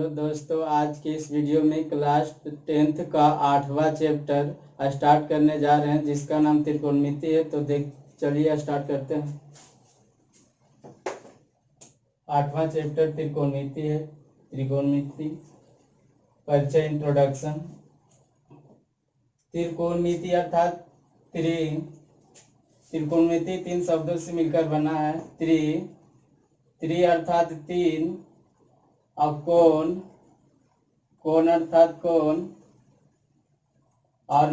दोस्तों, आज के इस वीडियो में क्लास 10th का 8वां चैप्टर स्टार्ट करने जा रहे हैं, जिसका नाम त्रिकोणमिति है। तो चलिए स्टार्ट करते हैं। 8वां चैप्टर त्रिकोणमिति है। त्रिकोणमिति परिचय, इंट्रोडक्शन। त्रिकोणमिति अर्थात त्रिकोणमिति 3 शब्दों से मिलकर बना है। त्रि अर्थात 3 और कोण अर्थात कोण और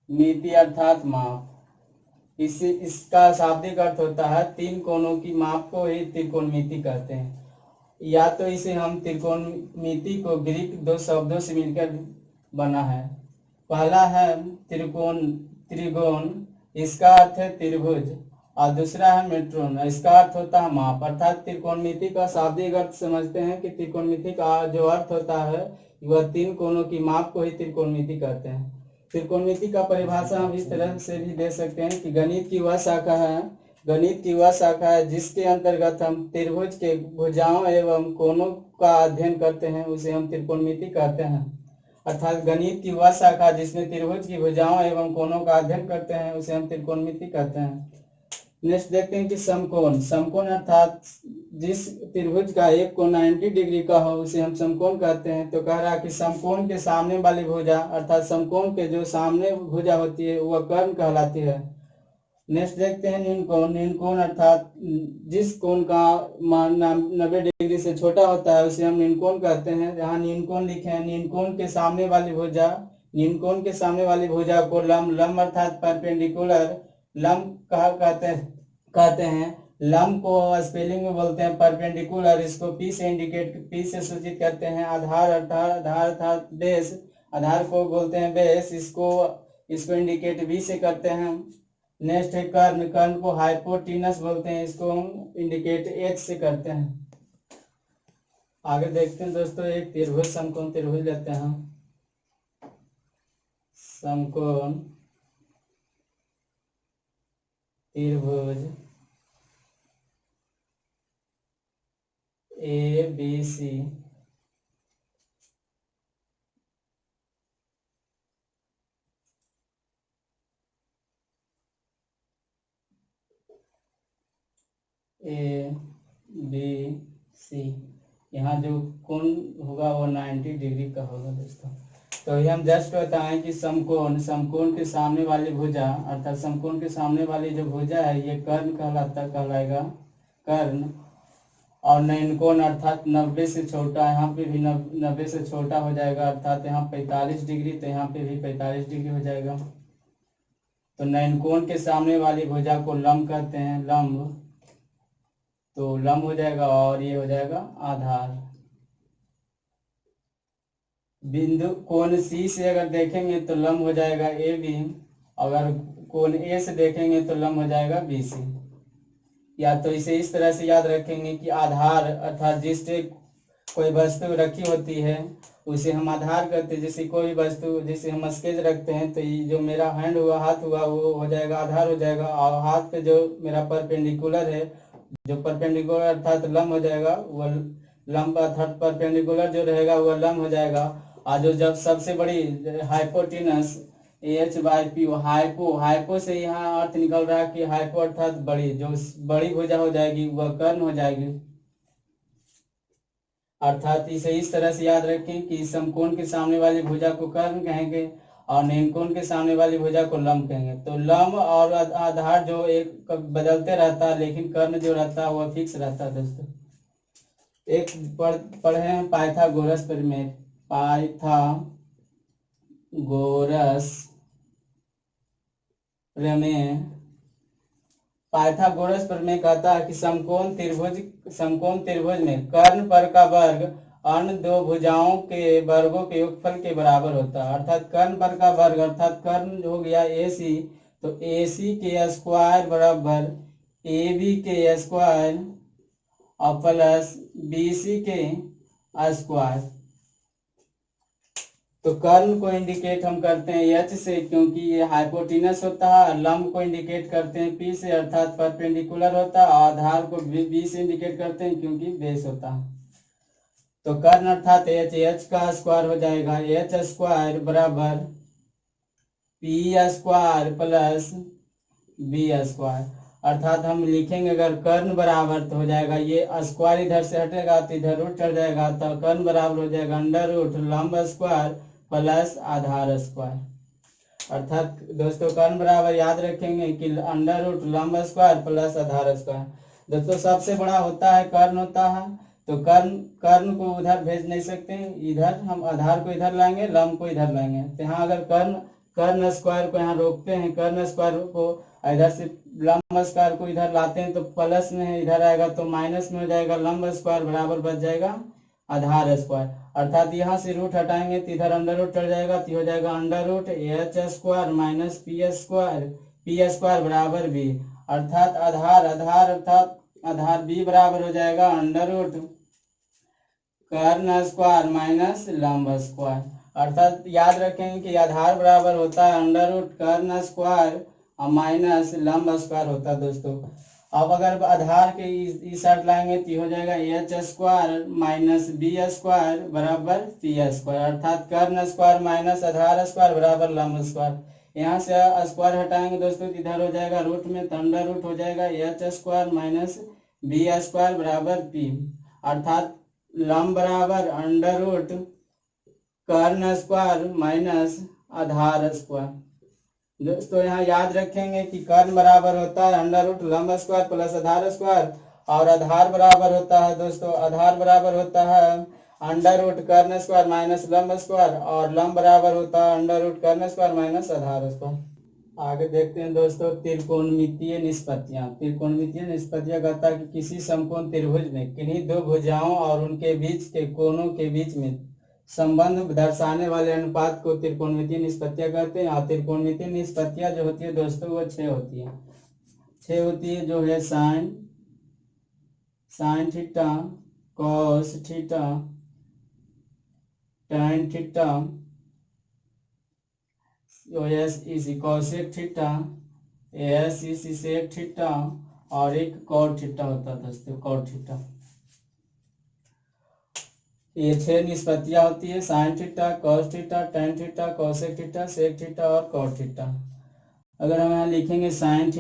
मिति अर्थात माप। इसका शाब्दिक अर्थ होता है 3 कोणों की माप को ही त्रिकोणमिति कहते हैं। या तो इसे हम त्रिकोणमिति को ग्रीक 2 शब्दों से मिलकर बना है। पहला है त्रिगोण, इसका अर्थ है त्रिभुज, और दूसरा है मेट्रोन, इसका अर्थ होता है माप। अर्थात त्रिकोणमिति का शाब्दिक अर्थ समझते हैं कि त्रिकोणमिति का जो अर्थ होता है वह 3 कोणों की माप को ही त्रिकोणमिति कहते हैं। त्रिकोणमिति का परिभाषा हम इस तरह से भी दे सकते हैं कि गणित की वह शाखा है जिसके अंतर्गत हम त्रिभुज के भुजाओं एवं कोणों का अध्ययन करते हैं, उसे हम त्रिकोणमिति कहते हैं। अर्थात गणित की वह शाखा जिसमें त्रिभुज की भुजाओं एवं कोणों का अध्ययन करते हैं, उसे हम त्रिकोणमिति कहते हैं। नेक्स्ट देखते हैं कि समकोण अर्थात जिस त्रिभुज का एक कोण 90 डिग्री का हो, उसे हम समकोण कहते हैं। तो कह रहा है कि समकोण के सामने वाली भुजा अर्थात समकोण के जो सामने भुजा होती है वह कर्ण कहलाती है। नेक्स्ट देखते हैं न्यूनकोण अर्थात जिस कोण का मान 90 डिग्री से छोटा होता है, उसे हम न्यूनकोण कहते हैं। जहाँ न्यूनकोण लिखे हैं, न्यूनकोण के सामने वाली भुजा को लंब अर्थात परपेंडिकुलर लंब कहते हैं। लंब को स्पेलिंग में बोलते हैं परपेंडिकुलर, इसको पी से सूचित करते हैं। आधार अर्थात बेस, आधार को बोलते हैं बेस, इसको इंडिकेट बी से करते हैं। नेक्स्ट है कर्ण को हाइपोटेनस बोलते हैं, इसको हम इंडिकेट एच से करते हैं। आगे देखते हैं दोस्तों, एक त्रिभुज समकोण त्रिभुज लेते हैं। समकोण त्रिभुज ABC यहाँ जो कोण होगा वो 90 डिग्री का होगा दोस्तों। तो ये हम जस्ट बताएं कि समकोण के सामने वाली भुजा अर्थात समकोण के सामने वाली जो भुजा है ये कर्ण कहलाएगा कर्ण। और न्यूनकोण अर्थात 90 से छोटा, यहाँ पे भी 90 से छोटा हो जाएगा, अर्थात यहाँ 45 डिग्री, तो यहाँ पे भी 45 डिग्री हो जाएगा। तो न्यूनकोण के सामने वाली भुजा को लंब कहते हैं, लंब, तो लंब हो जाएगा और ये हो जाएगा आधार। बिंदु कोण C से अगर देखेंगे तो लंब हो जाएगा AB, अगर कोण A से देखेंगे तो लंब हो जाएगा BC। या तो इसे इस तरह से याद रखेंगे कि आधार अर्थात जिससे कोई वस्तु रखी होती है उसे हम आधार कहते हैं। जैसे कोई वस्तु जिसे हम स्केच रखते हैं, तो ये जो मेरा हैंड हुआ, हाथ हुआ, वो हो जाएगा आधार हो जाएगा। और हाथ पे जो मेरा परपेंडिकुलर है, जो परपेंडिकुलर अर्थात लंब हो जाएगा, वह लंब अर्थात परपेंडिकुलर जो रहेगा वह लंब हो जाएगा। और जो जब सबसे बड़ी हाइपोटेनस H/P, हाइपो से यहाँ अर्थ निकल रहा है कि हाइपो अर्थात बड़ी, जो बड़ी भुजा हो जाएगी वह कर्ण हो जाएगी। अर्थात इसे इस तरह से याद रखें कि समकोण के सामने वाली भुजा को कर्ण कहेंगे और न्यूनकोण के सामने वाली भुजा को लंब कहेंगे। तो लंब और आधार जो एक बदलते रहता है, लेकिन कर्ण जो रहता है वह फिक्स रहता है दोस्तों। एक पढ़े हैं पाइथागोरस प्रमेय। पाइथागोरस प्रमेय कहता है कि समकोण त्रिभुज में कर्ण पर का वर्ग अन्य 2 भुजाओं के वर्गों के योगफल के बराबर होता है। अर्थात कर्ण पर का वर्ग अर्थात कर्ण हो गया AC, तो AC के स्क्वायर बराबर AB के स्क्वायर और प्लस BC के स्क्वायर। तो कर्ण को इंडिकेट हम करते हैं H से, क्योंकि ये हाइपोटेनस होता है। लंब को इंडिकेट करते हैं P से, अर्थात परपेंडिकुलर होता है। आधार को B से इंडिकेट करते हैं क्योंकि बेस होता है। तो कर्ण अर्थात एच का स्क्वायर हो जाएगा एच स्क्वायर बराबर p square plus b square. अर्थात हम लिखेंगे अगर कर्ण बराबर तो हो जाएगा ये स्क्वायर इधर से हटेगा तो इधर रूट चढ़ जाएगा, तो कर्ण बराबर हो जाएगा अंडर रूट लंब स्क्वायर प्लस आधार स्क्वायर। अर्थात दोस्तों कर्ण बराबर याद रखेंगे कि अंडर रूट लंब स्क्वायर प्लस आधार स्क्वायर। दोस्तों सबसे बड़ा होता है कर्ण होता है, तो कर्ण कर्ण को उधर भेज नहीं सकते, इधर हम आधार को इधर लाएंगे लंब को इधर लाएंगे। तो यहाँ अगर कर्ण स्क्वायर को यहाँ रोकते हैं, कर्ण स्क्वायर को इधर से लंब स्क्वायर को इधर लाते हैं तो प्लस में है, इधर आएगा तो माइनस में हो जाएगा, लंब स्क्वायर बराबर बच जाएगा आधार स्क्वायर। अर्थात यहाँ से रूट हटाएंगे तो इधर अंडर रूट चढ़ जाएगा तो हो जाएगा under root h square minus p square बराबर बी। अर्थात आधार बी बराबर हो जाएगा अंडर रूट कर्ण स्क्वायर माइनस लंब स्क्वायर। अर्थात याद रखेंगे कि आधार बराबर होता है अंडर रूट कर्ण स्क्वायर और माइनस लंब स्क्वायर होता है दोस्तों। अब अगर आधार के इस साइड लाएंगे तो हो जाएगा h square minus b square बराबर पी स्क्वायर। अर्थात कर्ण स्क्वायर माइनस आधार स्क्वायर बराबर लंब स्क्वायर। यहाँ से स्क्वायर हटाएंगे दोस्तों तो इधर हो जाएगा रूट में, तो अंडर रूट हो जाएगा h square minus b square बराबर पी। अर्थात लंब बराबर अंडर रूट कर्ण स्क्वायर माइनस आधार स्क्वायर। दोस्तों यहाँ याद रखेंगे कि कर्ण बराबर होता है अंडर रूट लंब स्क्वायर प्लस आधार स्क्वायर, और आधार बराबर होता है दोस्तों आधार बराबर होता है अंडर रूट कर्ण स्क्वायर माइनस लंब स्क्वायर, और लंब बराबर होता है अंडर रूट कर्ण स्क्वायर माइनस आधार स्क्वायर। आगे देखते हैं दोस्तों त्रिकोणमितीय निष्पत्तियां। त्रिकोणमितीय निष्पत्तियां कहता है कि किसी समकोण त्रिभुज में किन्हीं दो भुजाओं और उनके बीच के कोणों के बीच में संबंध दर्शाने वाले अनुपात को त्रिकोणमितीय निष्पत्तियां कहते हैं। और त्रिकोणमितीय निष्पत्तियां जो होती है दोस्तों वो 6 होती है। 6 होती है जो है sine theta cos theta tan theta cosec theta sec theta और एक कॉट थीटा होता है दोस्तों कॉट थीटा। ये 6 निष्पत्तियां होती है sine theta cos theta tan theta cosec theta sec theta और कॉट थीटा। अगर हम यहाँ लिखेंगे साइन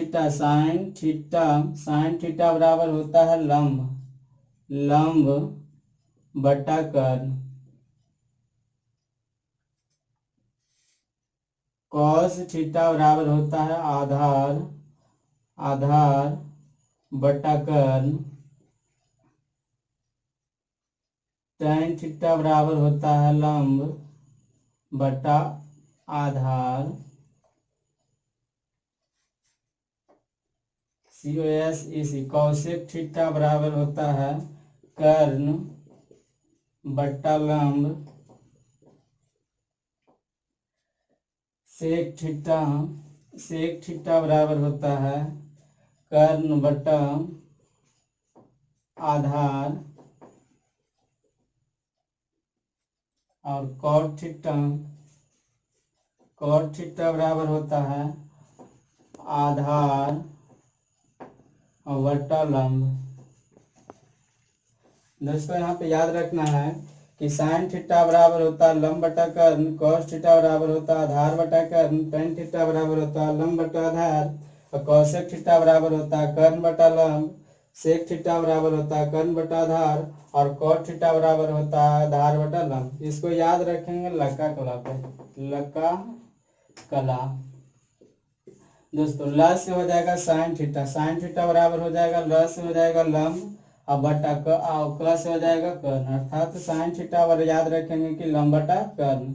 थीटा बराबर होता है लंब बटा कर्ण। कॉस थीटा बराबर होता है आधार बटा कर्ण। tan थीटा बराबर होता है लंब बटा आधार। कोसेक थीटा बराबर होता है कर्ण बटा लंब। सेक थीटा बराबर होता है कर्ण बटा आधार। और कॉट थीटा बराबर होता है आधार बटा लंब। दोस्तों यहाँ पे याद रखना है कि साइन थीटा बराबर होता है लंब बटा कर्ण, कॉस थीटा बराबर होता है आधार बटा कर्ण, tan थीटा बराबर होता है लंब बटा आधार, और कॉसेक थीटा बराबर होता है कर्ण बटा लंब, सेक थीटा बराबर होता है कर्ण बटा आधार, और कॉट थीटा बराबर होता है आधार बटा लंब। इसको याद रखेंगे लक्का कला पे, लक्का कला। दोस्तों ल से हो जाएगा साइन थीटा बराबर हो जाएगा ल से हो जाएगा लंब और बटा क से हो जाएगा कर्ण। अर्थात साइन थीटा बराबर याद रखेंगे कि लंब बटा कर्ण।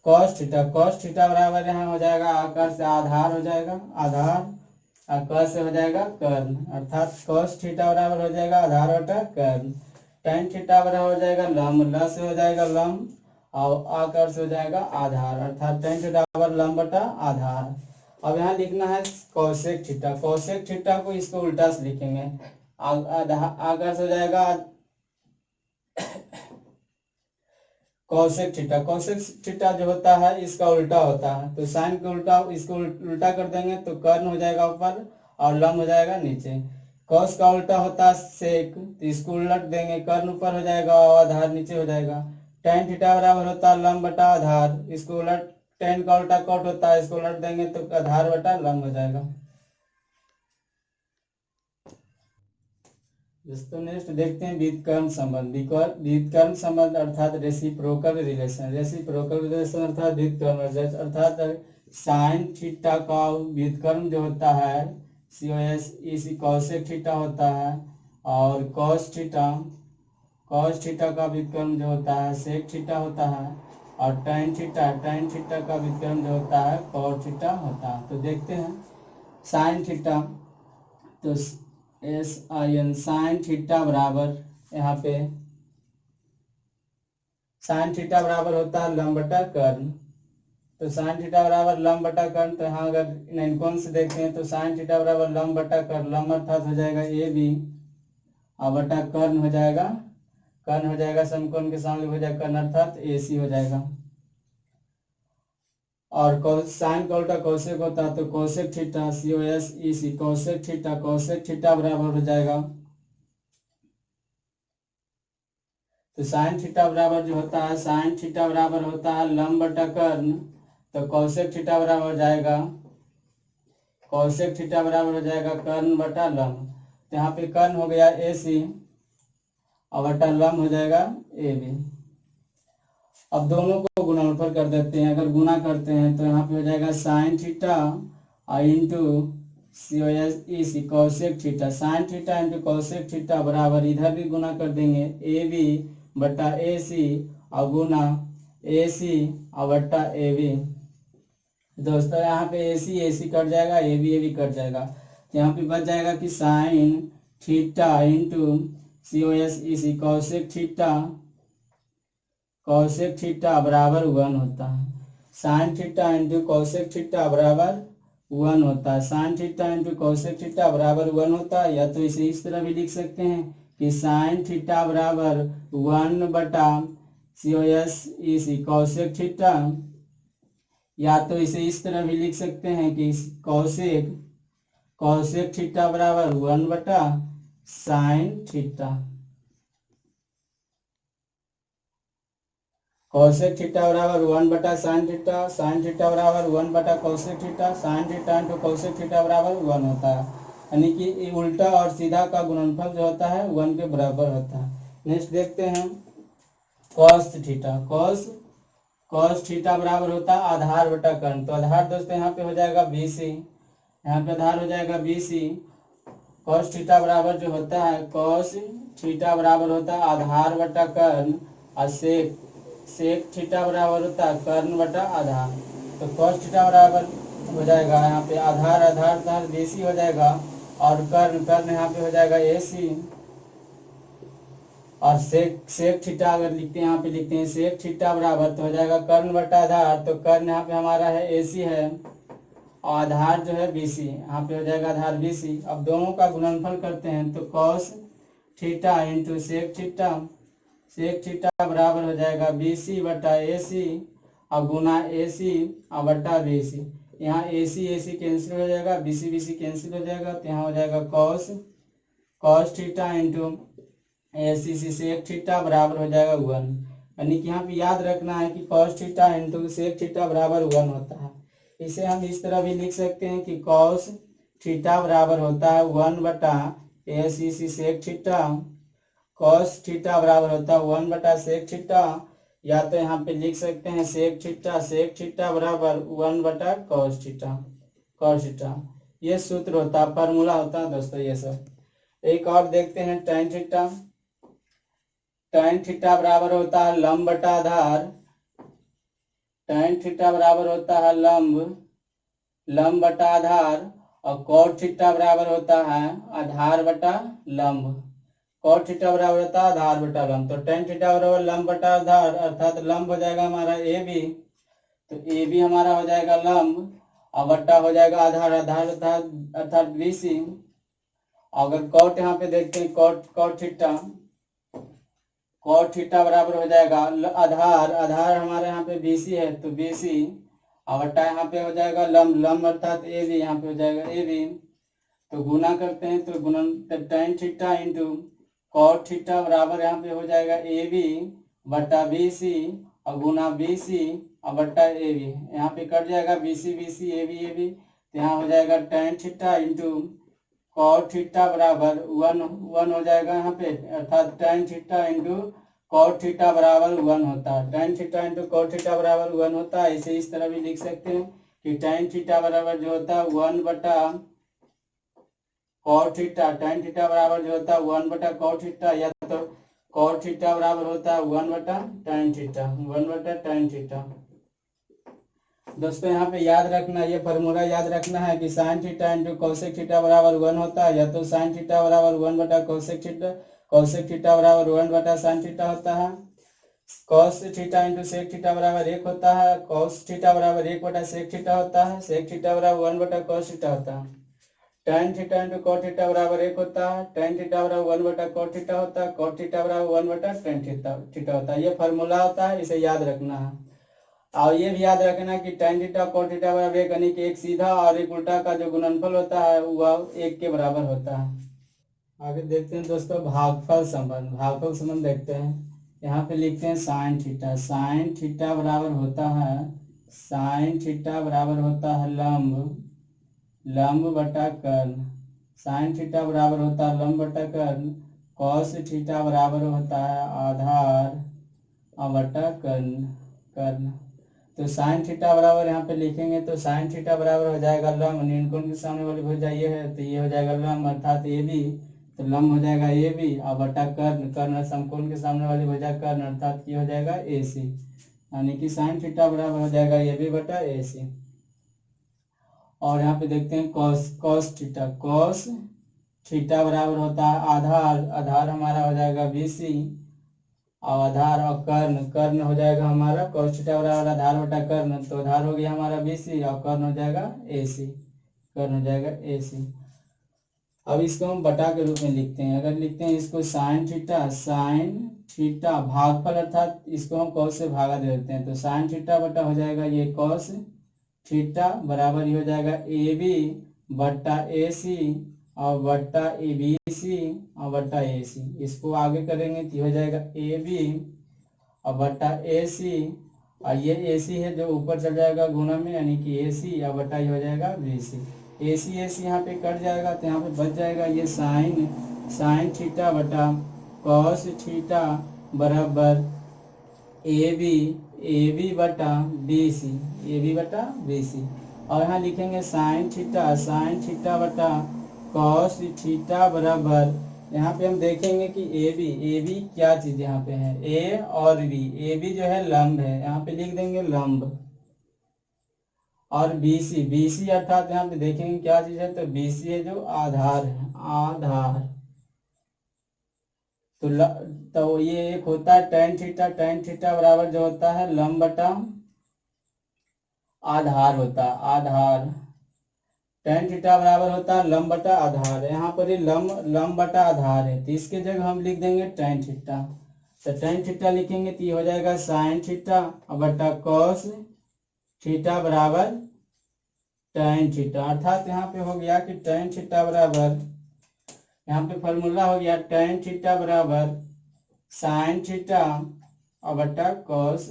कॉस थीटा बराबर यहाँ हो जाएगा आकार से आधार हो जाएगा आधार, और क से हो जाएगा कर्ण। अर्थात कॉस थीटा बराबर हो जाएगा आधार बटा कर्ण। tan थीटा बराबर हो जाएगा लंब, ल से हो जाएगा लंब और आकार से हो जाएगा आधार। अर्थात tan थीटा बराबर लंब बटा आधार। अब यहाँ लिखना है कोसेक थीटा को इसको उल्टा से लिखेंगे, आकार से हो जाएगा कोसेक थीटा जो होता है इसका उल्टा होता है, तो साइन के उल्टा इसको उल्टा कर देंगे तो कर्ण हो जाएगा ऊपर और लंब हो जाएगा नीचे। कॉस का उल्टा होता है सेक, तो इसको उलट देंगे, कर्ण ऊपर हो जाएगा और आधार नीचे हो जाएगा। tan थीटा बराबर होता है लंब बटा आधार, इसको उलट, tan का उल्टा कॉट होता है, इसको उलट देंगे तो आधार बटा लंब हो जाएगा। दोस्तों नेक्स्ट देखते हैं व्युत्क्रम संबंध। व्युत्क्रम संबंध अर्थात रेसिप्रोकल रिलेशन। रेसिप्रोकल रिलेशन अर्थात व्युत्क्रम अर्थात साइन थीटा का व्युत्क्रम जो होता है COS इसी कॉसेक थीटा होता है, और कॉस थीटा का व्युत्क्रम जो होता है सेक थीटा होता है, और tan थीटा का व्युत्क्रम जो होता है cot थीटा होता है। तो देखते हैं साइन थीटा, तो SIN साइन थीटा बराबर, यहाँ पे साइन थीटा बराबर होता है लंब बटा कर्ण, तो साइन थीटा बराबर लंब बटा कर्ण, तो यहाँ अगर इनको से देखते हैं तो साइन थीटा बराबर लंब बटा कर्ण, लंब अर्थात हो जाएगा AB और बटा कर्ण हो जाएगा समकोण के सामने हो जाएगा कर्ण अर्थात AC हो जाएगा। और साइन का उल्टा कौशिक होता है, तो कौशिक थीटा COS इसी कौशिक थीटा बराबर हो जाएगा, तो साइन थीटा बराबर जो होता है साइन थीटा बराबर होता है लंब बटा कर्ण, तो कौशिक थीटा बराबर हो जाएगा कर्ण बटा लंब, तो यहाँ पे कर्ण हो गया AC और बटा लंब हो जाएगा AB। अब दोनों को गुणनफल कर देते हैं, अगर गुना करते हैं तो यहाँ पे हो जाएगा साइन थीटा इंटू COS इसी Kaushik theta, sine theta into Kaushik theta बराबर इधर भी गुना कर देंगे AB बटा AC और गुना AC और बटा AB। दोस्तों यहाँ पे AC कट जाएगा, AB कट जाएगा, तो यहाँ पे बच जाएगा कि साइन थीटा इंटू COS इसी कौशिक थीटा बराबर 1 होता है, sine theta into Kaushik theta बराबर 1 होता है, sine theta into Kaushik theta बराबर 1 होता है। या तो इसे इस तरह भी लिख सकते हैं कि साइन थीटा बराबर 1 बटा COS इसी कौशिक थीटा, या तो इसे इस तरह भी लिख सकते हैं कि कौशिक थीटा बराबर 1 बटा साइन थीटा, कौशिक थीटा बराबर 1 बटा साइन थीटा बराबर 1 बटा Kaushik theta, sine theta into Kaushik theta बराबर 1 होता है, यानी कि उल्टा और सीधा का गुणनफल जो होता है 1 के बराबर होता है। नेक्स्ट देखते हैं कॉस थीटा बराबर होता है आधार बटा कर्ण, तो आधार दोस्तों यहाँ पे हो जाएगा BC, यहाँ पे आधार हो जाएगा BC। कॉस थीटा बराबर जो होता है कॉस थीटा बराबर होता है आधार बटा कर्ण, और सेक थीटा बराबर होता है कर्ण बटा आधार, तो कॉस थीटा बराबर हो जाएगा यहाँ पे आधार BC हो जाएगा, और कर्ण यहाँ पे हो जाएगा AC, और सेक थीटा अगर लिखते हैं यहाँ पे लिखते हैं सेक थीटा बराबर तो हो जाएगा कर्ण बटा आधार, तो कर्ण यहाँ पे हमारा है AC है और आधार जो है BC, यहाँ पे हो जाएगा आधार BC। अब दोनों का गुणनफल करते हैं तो cos theta into sec theta बराबर हो जाएगा BC बटा AC और गुना AC और बटा BC, यहाँ AC कैंसिल हो जाएगा, BC कैंसिल हो जाएगा, तो यहाँ हो जाएगा cos theta into AC sec theta बराबर हो जाएगा 1, यानी कि यहाँ पे याद रखना है कि cos theta into sec theta बराबर 1 होता है। इसे हम इस तरह भी लिख सकते हैं कि कॉस थीटा बराबर होता है 1 बटा AC sec theta, cos theta बराबर होता है 1 बटा सेक थीटा, या तो यहाँ पे लिख सकते हैं सेक थीटा बराबर 1 बटा कॉस थीटा। ये सूत्र होता है, फार्मूला होता है दोस्तों ये सब। एक और देखते हैं tan थीटा बराबर होता है लंब बटा आधार, tan थीटा बराबर होता है लंब बटा आधार, और cot थीटा बराबर होता है आधार बटा लंब, cot थीटा बराबर होता है आधार बटा लंब, तो tan थीटा बराबर लंब बटा आधार अर्थात लंब हो जाएगा हमारा AB, तो AB हमारा हो जाएगा लंब और बटा हो जाएगा आधार अर्थात BC। अगर cot यहाँ पे देखते हैं cot थीटा बराबर हो जाएगा आधार हमारे यहाँ पे BC है तो BC और बटा यहाँ पे हो जाएगा लंब अर्थात AB, यहाँ पे हो जाएगा AB, तो गुना करते हैं तो गुणन tan theta into cot theta बराबर यहाँ पे हो जाएगा AB बटा BC और गुना BC और बटा AB। यहाँ पे कट जाएगा BC BC AB AB, तो यहाँ हो जाएगा tan theta into cot theta बराबर 1 हो जाएगा यहाँ पे, अर्थात tan theta into cot theta बराबर 1 होता है। tan theta into cot theta बराबर 1 होता है। इसे इस तरह भी लिख सकते हैं कि tan थीटा बराबर जो होता है 1 बटा cot थीटा, tan थीटा बराबर जो होता है 1 बटा cot थीटा, या तो cot थीटा बराबर होता है 1 बटा tan थीटा, 1 बटा tan थीटा। दोस्तों यहाँ पे याद रखना, ये फॉर्मूला याद रखना है कि sin theta into cosec theta बराबर 1 होता है, या तो sin थीटा बराबर 1 बटा cosec थीटा, cosec थीटा बराबर 1 बटा sin थीटा होता है, cos theta into sec theta बराबर 1 होता है, cos थीटा बराबर 1 बटा sec थीटा होता है, sec थीटा बराबर 1 बटा cos थीटा होता है, tan theta into cot theta बराबर 1 होता है, tan थीटा बराबर 1 बटा cot थीटा होता है, cot थीटा बराबर 1 बटा tan थीटा होता है। ये फॉर्मूला होता है, इसे याद रखना है। और ये भी याद रखना कि tan थीटा cot थीटा बराबर 1, यानी कि एक सीधा और एक उल्टा का जो गुणनफल होता है वह 1 के बराबर होता है। आगे देखते हैं दोस्तों भागफल संबंध देखते हैं। यहाँ पे लिखते हैं sin थीटा बराबर होता है, sin थीटा बराबर होता है लंब बटा कर्ण, sin थीटा बराबर होता है लंब बटा कर्ण, cos थीटा बराबर होता है आधार बटा कर्ण। तो sin थीटा बराबर यहाँ पे लिखेंगे तो sin थीटा बराबर हो जाएगा लंब, न्यूनकोण के सामने वाली भुजा ये है तो ये हो जाएगा लंब अर्थात AB, तो लंब हो जाएगा AB और बटा कर्ण समकोण के सामने वाली भुजा कर्ण अर्थात ये हो जाएगा AC, यानी कि sin थीटा बराबर हो जाएगा AB बटा AC। और यहाँ पे देखते हैं cos थीटा बराबर होता है आधार हमारा हो जाएगा BC और आधार और कर्ण हो जाएगा हमारा cos थीटा बराबर आधार बटा कर्ण, तो आधार हो गया हमारा BC और कर्ण हो जाएगा AC। अब इसको हम बटा के रूप में लिखते हैं। अगर लिखते हैं इसको sin थीटा भागफल अर्थात इसको हम cos से भागा दे देते हैं, तो sin थीटा बटा हो जाएगा ये cos थीटा बराबर ही हो जाएगा AB बटा AC और बटा ABC और बटा AC। इसको आगे करेंगे तो हो जाएगा AB और बटा AC और ये AC है जो ऊपर चल जाएगा गुणा में, यानी कि AC और बटा ही हो जाएगा BC। AC यहाँ पे कट जाएगा तो यहाँ पे बच जाएगा ये sin थीटा बटा cos थीटा बराबर AB बटा BC और यहाँ लिखेंगे sin थीटा बटा cos थीटा बराबर, यहाँ पे हम देखेंगे कि AB क्या चीज यहाँ पे है, A और B। AB जो है लंब है, यहाँ पे लिख देंगे लंब, और BC अर्थात यहाँ पे देखेंगे क्या चीज है, तो BC है जो आधार है। तो ये एक होता है tan थीटा बराबर जो होता है लंब बटा आधार होता है आधार, tan थीटा बराबर होता है लंब बटा आधार। यहाँ पर ये लंब बटा आधार है तो इसके जगह हम लिख देंगे tan थीटा, तो tan थीटा लिखेंगे तो ये हो जाएगा sin थीटा बटा cos थीटा बराबर tan थीटा, अर्थात यहाँ पे हो गया कि tan थीटा बराबर, यहाँ पे फॉर्मूला हो गया tan थीटा बराबर sin थीटा बटा cos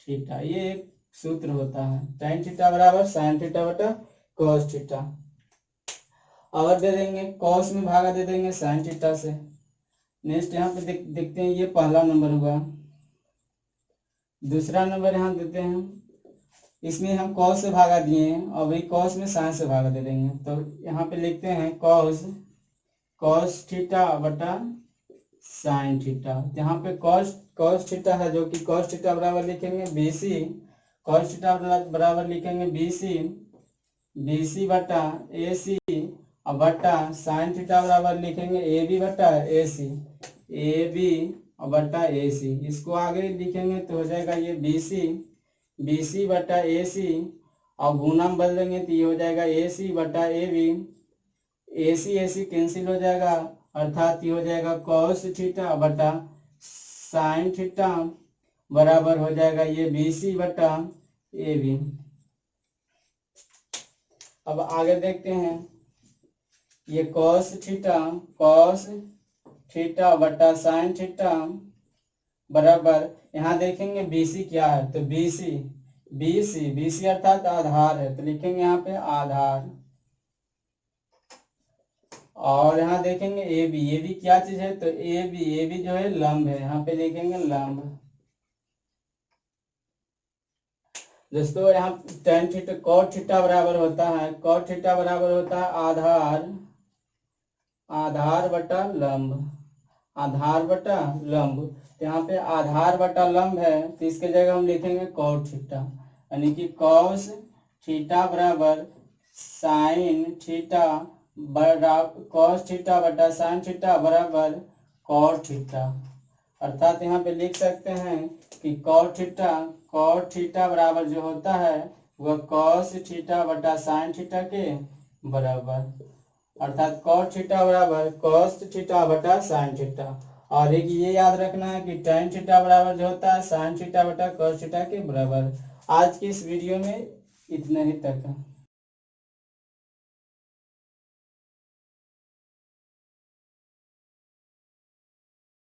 थीटा। ये एक सूत्र होता है, tan थीटा बराबर sin थीटा बटा cos थीटा। और दे देंगे cos में भागा दे देंगे sin थीटा से। नेक्स्ट यहाँ पे देखते हैं, ये पहला नंबर हुआ। दूसरा नंबर यहाँ देते हैं, इसमें हम cos से भागा दिए हैं और वही cos में sin से भागा दे देंगे, तो यहाँ पे लिखते हैं cos थीटा बटा sin थीटा। यहाँ पे cos थीटा है जो कि cos थीटा बराबर लिखेंगे BC, cos थीटा बराबर लिखेंगे BC बटा AC और बटा sin थीटा बराबर लिखेंगे AB बटा AC और बटा AC। इसको आगे लिखेंगे तो हो जाएगा ये BC बटा AC और गुना में बदल देंगे तो ये हो जाएगा AC बटा AB। AC कैंसिल हो जाएगा अर्थात ये हो जाएगा cos थीटा बटा sin थीटा बराबर हो जाएगा ये BC बटा AB। अब आगे देखते हैं, ये cos थीटा बटा sin थीटा बराबर, यहाँ देखेंगे BC क्या है, तो BC अर्थात आधार है, तो लिखेंगे यहाँ पे आधार। और यहाँ देखेंगे AB क्या चीज है, तो AB जो है लंब है, यहाँ पे लिखेंगे लंब। दोस्तों यहाँ tan थीटा cot थीटा बराबर होता है, cot थीटा बराबर होता है आधार बटा लंब, आधार बटा लंब। तो यहाँ पे आधार बटा लंब है, तो इसके जगह हम लिखेंगे cot थीटा, यानी कि cos थीटा बराबर sin थीटा cos थीटा बटा sin थीटा बराबर cot थीटा। अर्थात यहाँ पे लिख सकते हैं कि cot थीटा बराबर जो होता है वह cos थीटा बटा sin थीटा के बराबर, अर्थात cot थीटा बराबर cos थीटा बटा sin थीटा। और एक ये याद रखना है कि tan थीटा बराबर जो होता है sin थीटा बटा cos थीटा के बराबर। आज की इस वीडियो में इतना ही तक है।